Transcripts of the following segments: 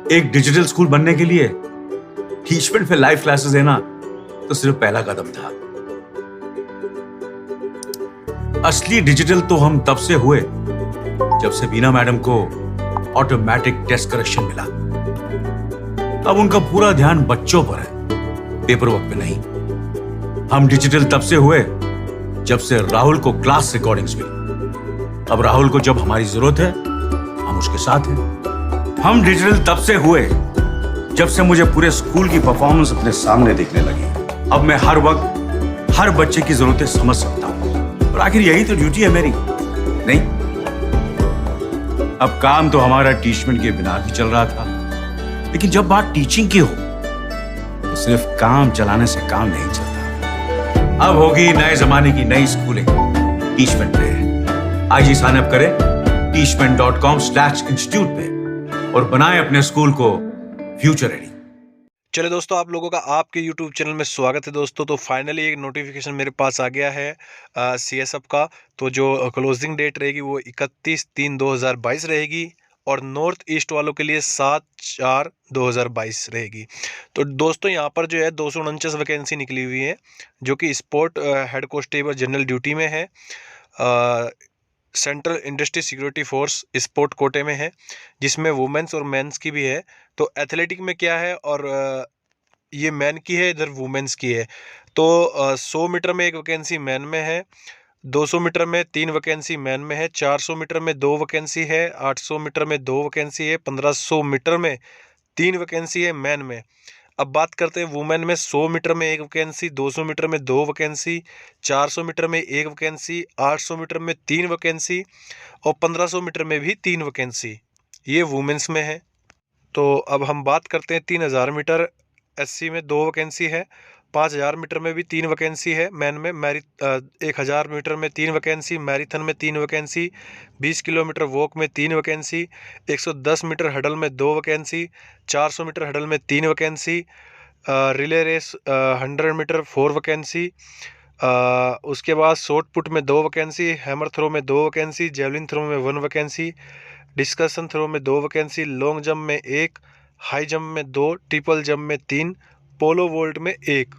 एक digital school बनने के लिए टीचमेंट में लाइव क्लासेस देना तो सिर्फ पहला कदम था। असली डिजिटल तो हम तब से हुए जब से बीना मैडम को ऑटोमेटिक टेस्ट करेक्शन मिला। अब उनका पूरा ध्यान बच्चों पर है, पेपर वर्क पे नहीं। हम डिजिटल तब से हुए जब से राहुल को क्लास रिकॉर्डिंग्स मिली। अब राहुल को जब हमारी जरूरत है हम उसके साथ हैं। हम डिजिटल तब से हुए जब से मुझे पूरे स्कूल की परफॉर्मेंस अपने सामने दिखने लगी। अब मैं हर वक्त हर बच्चे की जरूरतें समझ सकता हूं और आखिर यही तो ड्यूटी है मेरी, नहीं? अब काम तो हमारा टीचमेंट के बिना भी चल रहा था, लेकिन जब बात टीचिंग की हो तो सिर्फ काम चलाने से काम नहीं चलता। अब होगी नए जमाने की नई स्कूलिंग टीचमेंट पे। आज ही साइन अप करें teachment.com/institute पे और बनाएं अपने स्कूल को फ्यूचर रेडी। चले दोस्तों, आप लोगों का आपके YouTube चैनल में स्वागत है दोस्तों। तो फाइनली एक नोटिफिकेशन मेरे पास आ गया है CSF का। तो जो क्लोजिंग डेट रहेगी वो 31/3/2022 रहेगी और नॉर्थ ईस्ट वालों के लिए 7/4/2022 रहेगी। तो दोस्तों यहाँ पर जो है 249 वैकेंसी निकली हुई है जो कि sport head constable general duty में है। Central industry security force sport कोटे में है, जिसमें वुमेन्स और मेंस की भी है। तो एथलेटिक में क्या है और ये मैन की है, इधर वुमेन्स की है। तो 100 मीटर में एक वैकेंसी मैन में है, 200 मीटर में 3 वैकेंसी मैन में है, 400 मीटर में 2 वैकेंसी है, 800 मीटर में 2 वैकेंसी है, 1500 मीटर में 3 वैकेंसी है मैन में। अब बात करते हैं वुमेन में। 100 मीटर में 1 वैकेंसी, 200 मीटर में 2 वैकेंसी, 400 मीटर में 1 वैकेंसी, 800 मीटर में 3 वैकेंसी और 1500 मीटर में भी 3 वैकेंसी, ये वुमेन्स में है। तो अब हम बात करते हैं 3000 मीटर SC में 2 वैकेंसी है, 5000 मीटर में भी 3 वैकेंसी है मैन में, 1000 मीटर में 3 वैकेंसी, मैराथन में 3 वैकेंसी, 20 किलोमीटर वॉक में 3 वैकेंसी, 110 मीटर हडल में 2 वैकेंसी, 400 मीटर हडल में 3 vacancy, relay race 100 metre 4 vacancy, उसके बाद शॉर्ट पुट में 2 वैकेंसी, हैमर थ्रो में 2 वैकेंसी, जेवलिन थ्रो में 1 वैकेंसी, डिस्कशन थ्रो में 2 वैकेंसी, लॉन्ग जंप में 1, हाई जंप में 2, ट्रिपल जंप में 3, पोलो वोल्ट में 1।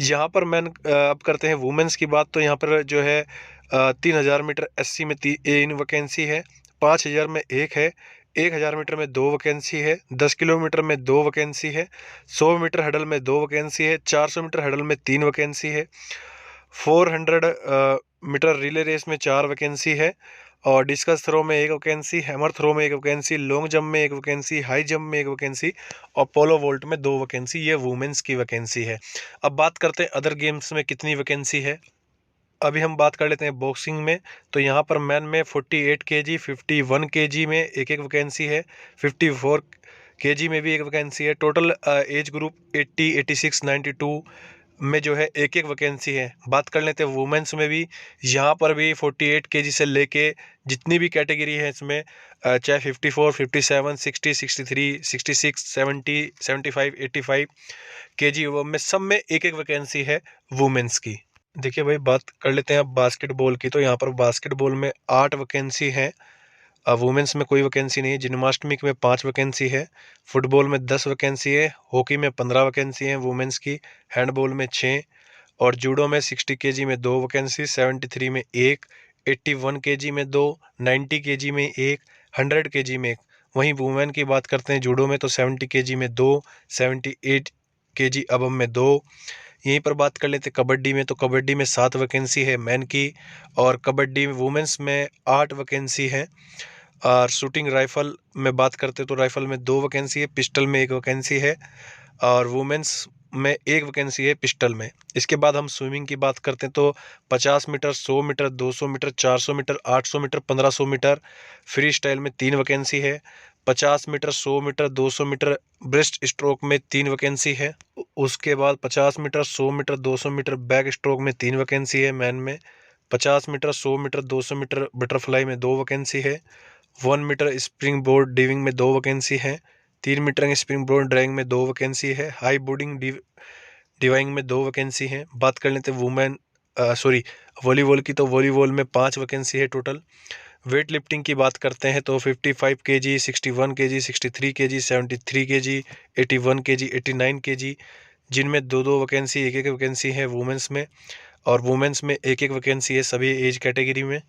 यहाँ पर मैन अब करते हैं वुमेन्स की बात। तो यहाँ पर जो है 3000 मीटर SC में 3 वैकेंसी है, 5000 में 1 है, 1000 मीटर में 2 वैकेंसी है, 10 किलोमीटर में 2 वैकेंसी है, 100 मीटर हडल में 2 वैकेंसी है, 400 मीटर हडल में 3 वैकेंसी है, 400 मीटर रिले रेस में 4 वैकेंसी है और डिस्कस थ्रो में 1 वैकेंसी, हैमर थ्रो में 1 वैकेंसी, लॉन्ग जंप में 1 वैकेंसी, हाई जंप में 1 वैकेंसी और पोलो वोल्ट में 2 वैकेंसी, ये वुमेन्स की वैकेंसी है। अब बात करते हैं अदर गेम्स में कितनी वैकेंसी है। अभी हम बात कर लेते हैं बॉक्सिंग में। तो यहाँ पर मैन में 48 kg, 51 kg में एक वैकेंसी है, 54 kg में भी एक वैकेंसी है। टोटल एज ग्रुप 80, 86, 92 में जो है एक वैकेंसी है। बात कर लेते हैं वुमेन्स में भी। यहाँ पर भी 48 kg से लेके जितनी भी कैटेगरी है इसमें, चाहे 54, 57, 60, 63, 66, 70, 75, 85 kg में सब में एक वैकेंसी है वुमेन्स की। देखिए भाई, बात कर लेते हैं अब बास्केटबॉल की। तो यहाँ पर बास्केटबॉल में 8 वैकेंसी है, वुमेन्स में कोई वैकेंसी नहीं है। जिम्नास्टिक में 5 वैकेंसी है, फुटबॉल में 10 वैकेंसी है, हॉकी में 15 वैकेंसी है वुमेन्स की, हैंडबॉल में 6 और जूडो में 60 kg में 2 वैकेंसी, 73 में 1, 81 kg में 2, 90 kg में 1, 100 kg में 1। वहीं वुमेन की बात करते हैं जूडो में तो 70 kg में 2, 78 kg अबव में 2। यहीं पर बात कर लेते कबड्डी में। तो कबड्डी में 7 वैकेंसी है मैन की और कबड्डी वुमेन्स में 8 वैकेंसी है। और शूटिंग राइफल में बात करते तो राइफल में 2 वैकेंसी है, पिस्टल में 1 वैकेंसी है और वुमेन्स में 1 वैकेंसी है पिस्टल में। इसके बाद हम स्विमिंग की बात करते हैं तो 50 metre, 100 metre, 200 metre, 400 metre, 800 metre, 1500 metre freestyle में 3 वैकेंसी है, 50 metre, 100 metre, 200 metre breaststroke में 3 वैकेंसी है। उसके बाद 50 metre, 100 metre, 200 metre backstroke में 3 वैकेंसी है मैन में, 50 मीटर, 100 मीटर, 200 मीटर बटरफ्लाई में 2 वैकेंसी है, 1 मीटर स्प्रिंग बोर्ड डिविंग में 2 वैकेंसी है, 3 मीटर स्प्रिंग बोर्ड ड्राइंग में 2 वैकेंसी है, हाई बोर्डिंग डिवाइंग में 2 वैकेंसी हैं। बात कर लेते हैं वॉलीबॉल की। तो वॉलीबॉल में 5 वैकेंसी है टोटल, वेट लिफ्टिंग की बात करते हैं तो 55 KG, 61 KG, 63 KG, 73 KG, 81 KG, 89 KG, जिनमें 2-2 वैकेंसी, एक-एक वैकेंसी है वुमेन्स में, और वुमेन्स में एक-एक वैकेंसी है सभी एज कैटेगरी में।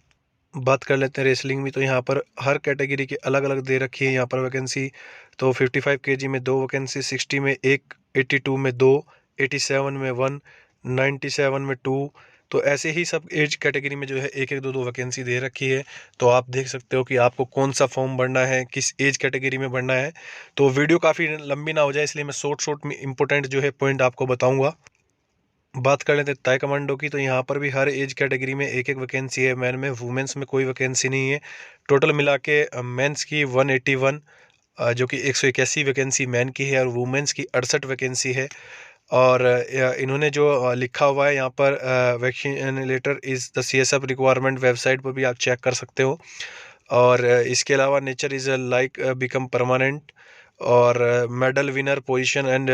बात कर लेते हैं रेसलिंग में, तो यहाँ पर हर कैटेगरी की अलग-अलग दे रखी है यहाँ पर वैकेंसी। तो 55 केजी में 2 वैकेंसी, 60 में 1, 82 में 2, 87 में 1, 97 में 2। तो ऐसे ही सब एज कैटेगरी में जो है एक-एक, दो-दो वैकेंसी दे रखी है। तो आप देख सकते हो कि आपको कौन सा फॉर्म भरना है, किस एज कैटेगरी में भरना है। तो वीडियो काफ़ी लंबी ना हो जाए, इसलिए मैं शॉर्ट में इंपॉर्टेंट जो है पॉइंट आपको बताऊंगा। बात कर लेते हैं ताई कमांडो की, तो यहाँ पर भी हर एज कैटेगरी में एक-एक वैकेंसी है मैन में, वुमेन्स में कोई वैकेंसी नहीं है। टोटल मिला के मेंस की 181, जो कि 181 वैकेंसी मैन की है, और वुमेन्स की 68 वैकेंसी है। और इन्होंने जो लिखा हुआ है यहाँ पर, vaccinator is the CSF requirement, website पर भी आप चेक कर सकते हो। और इसके अलावा nature is like become permanent, और medal winner position and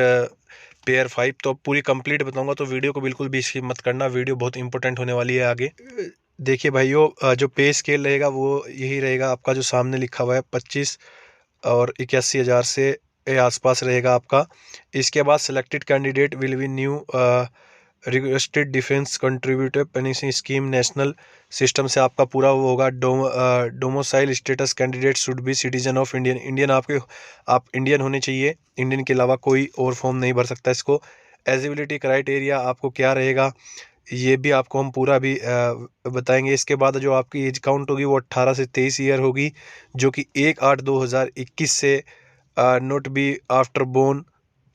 pair 5। तो पूरी कंप्लीट बताऊंगा, तो वीडियो को बिल्कुल भी स्किप मत करना, वीडियो बहुत इंपॉर्टेंट होने वाली है आगे। देखिए भाइयों, जो पे स्केल रहेगा वो यही रहेगा आपका, जो सामने लिखा हुआ है 25 और 81,000 से आसपास रहेगा आपका। इसके बाद selected candidate will be new requested defence contributive pension scheme national system से आपका पूरा वो होगा। Domicile status candidate should be citizen of Indian आप इंडियन होने चाहिए, इंडियन के अलावा कोई और फॉर्म नहीं भर सकता इसको। एलिजिबिलिटी क्राइटेरिया आपको क्या रहेगा ये भी आपको हम पूरा भी बताएंगे। इसके बाद जो आपकी एज काउंट होगी वो 18 से 23 ईयर होगी, जो कि 1/8/2021 से नोट बी आफ्टर बोर्न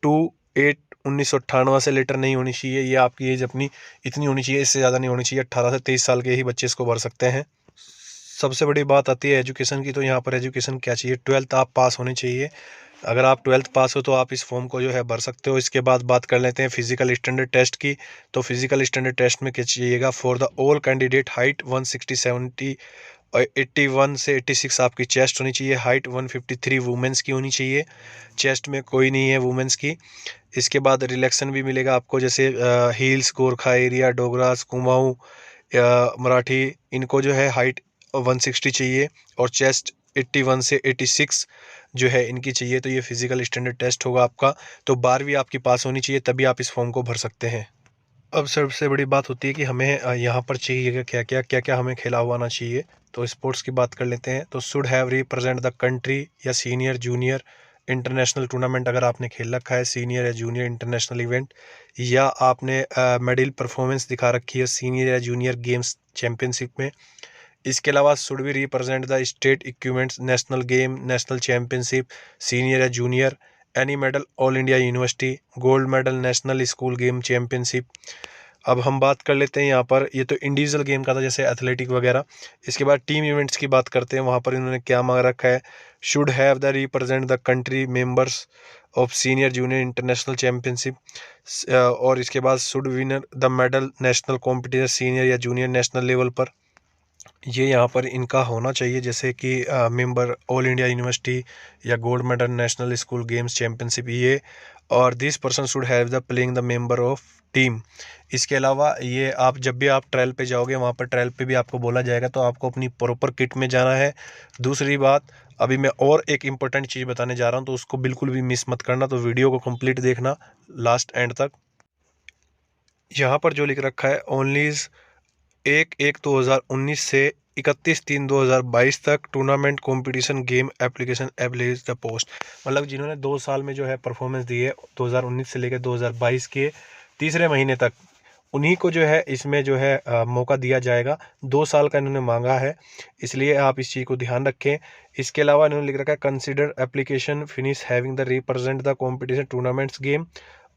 2/8/1998 से लेटर नहीं होनी चाहिए। ये आपकी एज अपनी इतनी होनी चाहिए, इससे ज़्यादा नहीं होनी चाहिए। 18 से 23 साल के ही बच्चे इसको भर सकते हैं। सबसे बड़ी बात आती है एजुकेशन की, तो यहाँ पर एजुकेशन क्या चाहिए, 12th आप पास होनी चाहिए। अगर आप 12th पास हो तो आप इस फॉर्म को जो है भर सकते हो। इसके बाद बात कर लेते हैं फिजिकल स्टैंडर्ड टेस्ट की। तो फिजिकल स्टैंडर्ड टेस्ट में क्या चाहिएगा, for the all candidate height 160 70 और 81 से 86 आपकी चेस्ट होनी चाहिए। हाइट 153 वुमेंस की होनी चाहिए, चेस्ट में कोई नहीं है वुमेंस की। इसके बाद रिलैक्सन भी मिलेगा आपको, जैसे हील्स, गोरखा एरिया, डोगरास, कुमाऊँ या मराठी, इनको जो है हाइट 160 चाहिए, और चेस्ट 81 से 86 जो है इनकी चाहिए। तो ये फिजिकल स्टैंडर्ड टेस्ट होगा आपका। तो 12वीं आपकी पास होनी चाहिए, तभी आप इस फॉर्म को भर सकते हैं। अब सबसे बड़ी बात होती है कि हमें यहाँ पर चाहिए क्या क्या हमें खेला हुआ आना चाहिए। तो स्पोर्ट्स की बात कर लेते हैं, तो should have represent the country, या सीनियर जूनियर इंटरनेशनल टूर्नामेंट अगर आपने खेल रखा है, सीनियर या जूनियर इंटरनेशनल इवेंट, या आपने मेडल परफॉर्मेंस दिखा रखी है सीनियर या जूनियर गेम्स चैम्पियनशिप में। इसके अलावा शुड भी represent the state equipments, national game, national championship, senior या junior, any medal all India university, gold medal national school game championship. अब हम बात कर लेते हैं यहाँ पर, ये तो इंडिविजुअल गेम का था जैसे एथलेटिक वगैरह। इसके बाद टीम इवेंट्स की बात करते हैं, वहाँ पर इन्होंने क्या मांग रखा है, should have the represent the country members of senior junior international championship, और इसके बाद should winner the medal national competition senior या जूनियर नेशनल लेवल पर। ये यहाँ पर इनका होना चाहिए, जैसे कि मेंबर ऑल इंडिया यूनिवर्सिटी या gold medal national school games championship ये, और this person should have the playing the member of team. इसके अलावा ये आप जब भी आप ट्रायल पे जाओगे, वहाँ पर ट्रायल पे भी आपको बोला जाएगा, तो आपको अपनी प्रॉपर किट में जाना है। दूसरी बात, अभी मैं और एक इम्पोर्टेंट चीज़ बताने जा रहा हूँ, तो उसको बिल्कुल भी मिस मत करना, तो वीडियो को कंप्लीट देखना लास्ट एंड तक। यहाँ पर जो लिख रखा है, ओनलीज 1/1/2019 से 31/3/2022 तक tournament competition game application average the post, मतलब जिन्होंने 2 साल में जो है परफॉर्मेंस दी है 2019 से लेकर 2022 के तीसरे महीने तक, उन्हीं को जो है इसमें जो है मौका दिया जाएगा। 2 साल का इन्होंने मांगा है, इसलिए आप इस चीज़ को ध्यान रखें। इसके अलावा इन्होंने लिख रखा है, consider application finish having the represent the competition tournaments game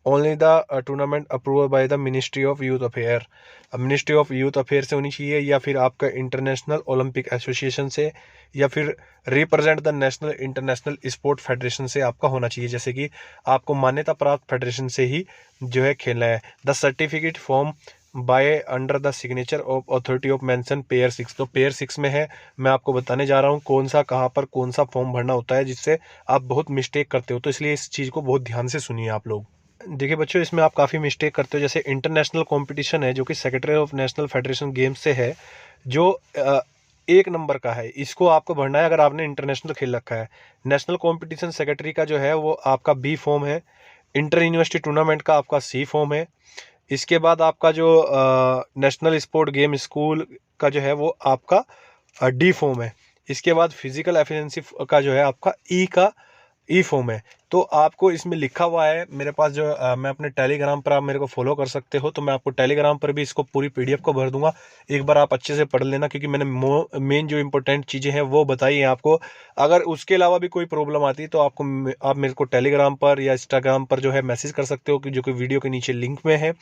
only the tournament approval by the ministry of youth affair. Ministry of youth affair से होनी चाहिए, या फिर आपका इंटरनेशनल ओलंपिक एसोसिएशन से, या फिर represent the national international sport federation से आपका होना चाहिए, जैसे कि आपको मान्यता प्राप्त फेडरेशन से ही जो है खेलना है। The certificate form by under the signature of authority of mention pair 6। तो पेयर 6 में है, मैं आपको बताने जा रहा हूँ कौन सा कहाँ पर कौन सा फॉर्म भरना होता है, जिससे आप बहुत मिस्टेक करते हो, तो इसलिए इस चीज़ को बहुत ध्यान से सुनिए आप लोग। देखिए बच्चों, इसमें आप काफ़ी मिस्टेक करते हो। जैसे इंटरनेशनल कंपटीशन है, जो कि secretary of national federation games से है, जो 1 नंबर का है, इसको आपको भरना है अगर आपने इंटरनेशनल खेल रखा है। नेशनल कॉम्पिटिशन सेक्रेटरी का जो है वो आपका बी फॉर्म है। इंटर यूनिवर्सिटी टूर्नामेंट का आपका सी फॉर्म है। इसके बाद आपका जो नेशनल स्पोर्ट गेम स्कूल का जो है वो आपका डी फॉर्म है। इसके बाद फिजिकल एफिशिएंसी का जो है आपका ई फॉर्म है। तो आपको इसमें लिखा हुआ है मेरे पास जो मैं अपने टेलीग्राम पर आप मेरे को फॉलो कर सकते हो, तो मैं आपको टेलीग्राम पर भी इसको पूरी पीडीएफ को भर दूंगा। एक बार आप अच्छे से पढ़ लेना, क्योंकि मैंने मेन जो इंपॉर्टेंट चीज़ें हैं वो बताई हैं आपको। अगर उसके अलावा भी कोई प्रॉब्लम आती है तो आप मेरे को टेलीग्राम पर या इंस्टाग्राम पर जो है मैसेज कर सकते हो, कि जो कि वीडियो के नीचे लिंक में है।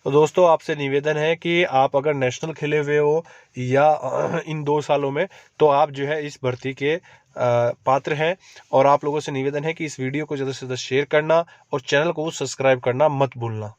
तो दोस्तों आपसे निवेदन है कि आप अगर नेशनल खेले हुए हो या इन 2 सालों में, तो आप जो है इस भर्ती के पात्र हैं। और आप लोगों से निवेदन है कि इस वीडियो को ज़्यादा से ज़्यादा शेयर करना और चैनल को सब्सक्राइब करना मत भूलना।